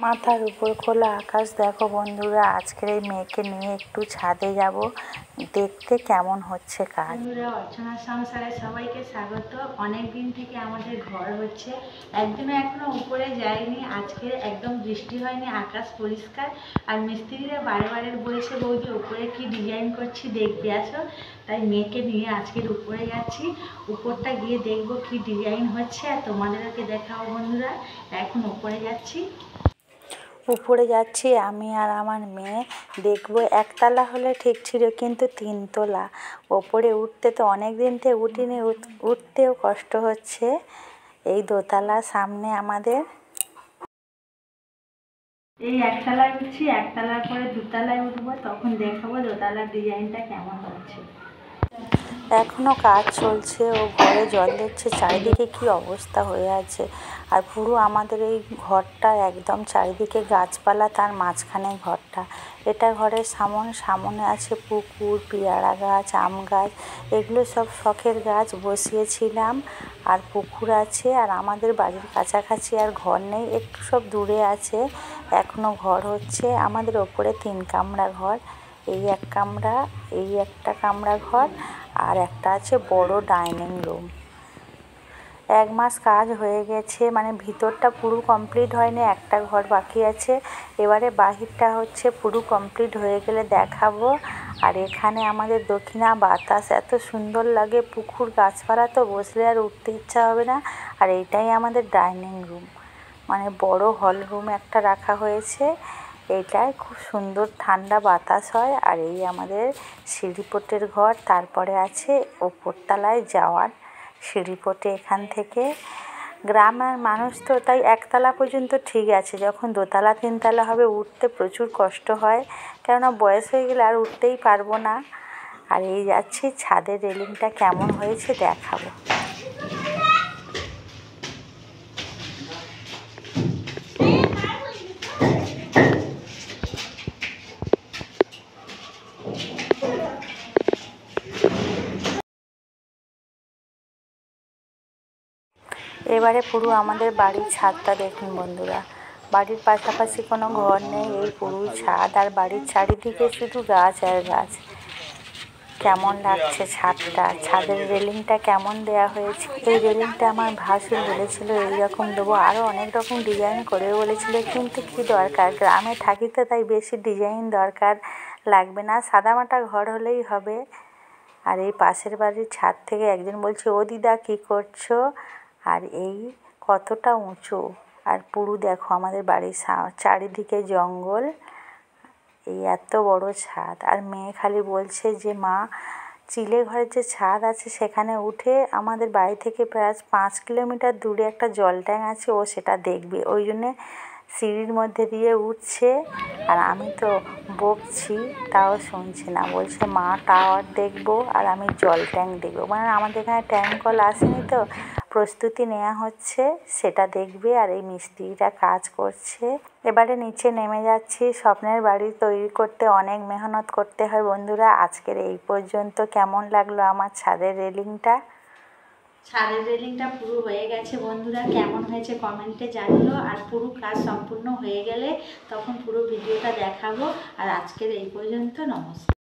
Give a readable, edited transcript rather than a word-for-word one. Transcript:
মাথার উপর খোলা আকাশ দেখো বন্ধুরা। আজকের এই মেয়েকে নিয়ে একটু ছাদে যাব, দেখতে কেমন হচ্ছে কাজ। বন্ধুরা, অর্চনা সংসারে সবাইকে স্বাগত। অনেক দিন থেকে আমাদের ঘর হচ্ছে, একদিনও এখনো উপরে যায়নি। আজকে একদম বৃষ্টি হয়নি, আকাশ পরিষ্কার। আর মিস্ত্রিরা বারে বারে বলেছে বৌদি উপরে কি ডিজাইন করছি দেখবে আসো। তাই মেয়েকে নিয়ে আজকের উপরে যাচ্ছি। উপরটা গিয়ে দেখবো কি ডিজাইন হচ্ছে আর তোমাদেরকে দেখাবো বন্ধুরা। এখন উপরে যাচ্ছি। উপরে যাচ্ছি আমি আর আমার মেয়ে, দেখবো একতলা হলে ঠিক ছিল, কিন্তু 3তলা। ওপরে উঠতে তো অনেক দিন থেকে উঠিনি, উঠতেও কষ্ট হচ্ছে। এই দোতলা সামনে আমাদের। এই একতলায় উঠছি, একতলার পরে দুতলায় উঠবো, তখন দেখাবো দোতলার ডিজাইনটা কেমন হচ্ছে। এখনো কাজ চলছে, ও ঘরে জল দিচ্ছে। চারিদিকে কি অবস্থা হয়ে আছে। আর পুরো আমাদের এই ঘরটা একদম চারিদিকে গাছপালা, তার মাঝখানে ঘরটা। এটা ঘরের সামনে আছে পুকুর, পেয়ারা গাছ, আম গাছ, এগুলো সব শখের গাছ বসিয়েছিলাম। আর পুকুর আছে, আর আমাদের বাড়ির কাছাকাছি আর ঘর নেই, একটু সব দূরে আছে। এখনো ঘর হচ্ছে। আমাদের ওপরে 3 কামরা ঘর, এই এক কামরা, এই একটা কামরা ঘর, আর একটা আছে বড় ডাইনিং রুম। 1 মাস কাজ হয়ে গেছে, মানে ভিতরটা পুরো কমপ্লিট হয়নি, একটা ঘর বাকি আছে। এবারে বাহিরটা হচ্ছে, পুরো কমপ্লিট হয়ে গেলে দেখাবো। আর এখানে আমাদের দক্ষিণা বাতাস এত সুন্দর লাগে, পুকুর, গাছপালা, তো বসলে আর উঠতে ইচ্ছা হবে না। আর এইটাই আমাদের ডাইনিং রুম, মানে বড় হল রুম একটা রাখা হয়েছে। এইটায় খুব সুন্দর ঠান্ডা বাতাস হয়। আর এই আমাদের সিঁড়িপোটের ঘর। তারপরে আছে ওপরতলায় যাওয়ার সিঁড়িপোটে। এখান থেকে গ্রামের মানুষ তো, তাই একতলা পর্যন্ত ঠিক আছে, যখন 2তলা 3তলা হবে উঠতে প্রচুর কষ্ট হয়, কেননা বয়স হয়ে গেলে আর উঠতেই পারবো না। আর এই যাচ্ছি, ছাদের রেলিংটা কেমন হয়েছে দেখাবো। এবারে পুরো আমাদের বাড়ির ছাদটা দেখুন বন্ধুরা। বাড়ির পাশাপাশি কোনো ঘর নেই, এই পুরো ছাদ, আর বাড়ির চারিদিকে শুধু গাছ আর গাছ। কেমন লাগছে ছাদটা, ছাদের রেলিংটা কেমন দেয়া হয়েছে। এই রেলিংটা আমার ভাসুর বলেছিল এইরকম দেবো, আরও অনেক রকম ডিজাইন করে বলেছিল, কিন্তু কি দরকার, গ্রামে থাকি তো, তাই বেশি ডিজাইন দরকার লাগবে না, সাদামাটা ঘর হলেই হবে। আর এই পাশের বাড়ির ছাদ থেকে একজন বলছে, ও দিদা কী করছো। আর এই কতটা উঁচু, আর পুরো দেখো আমাদের বাড়ির চারিদিকে জঙ্গল, এই এত বড় ছাদ। আর মেয়ে খালি বলছে যে মা, চিলে ঘরের যে ছাদ আছে সেখানে উঠে আমাদের বাড়ি থেকে প্রায় 5 কিলোমিটার দূরে একটা জল ট্যাঙ্ক আছে, ও সেটা দেখবে, ওই জন্যে সিঁড়ির মধ্যে দিয়ে উঠছে। আর আমি তো বকছি, তাও শুনছে না, বলছে মা টাওয়ার দেখবো আর আমি জল ট্যাঙ্ক দেখবো। মানে আমাদের এখানে ট্যাঙ্ক কল আসেনি তো, প্রস্তুতি নেওয়া হচ্ছে, সেটা দেখবে। আর এই মিস্ত্রিরা কাজ করছে। এবারে নিচে নেমে যাচ্ছি। স্বপ্নের বাড়ি তৈরি করতে অনেক মেহনত করতে হয় বন্ধুরা। আজকের এই পর্যন্ত। কেমন লাগলো আমার ছাদের রেলিংটা। ছাদের রেলিংটা পুরো হয়ে গেছে বন্ধুরা, কেমন হয়েছে কমেন্টে জানিও। আর পুরো কাজ সম্পূর্ণ হয়ে গেলে তখন পুরো ভিডিওটা দেখাবো। আর আজকের এই পর্যন্ত, নমস্কার।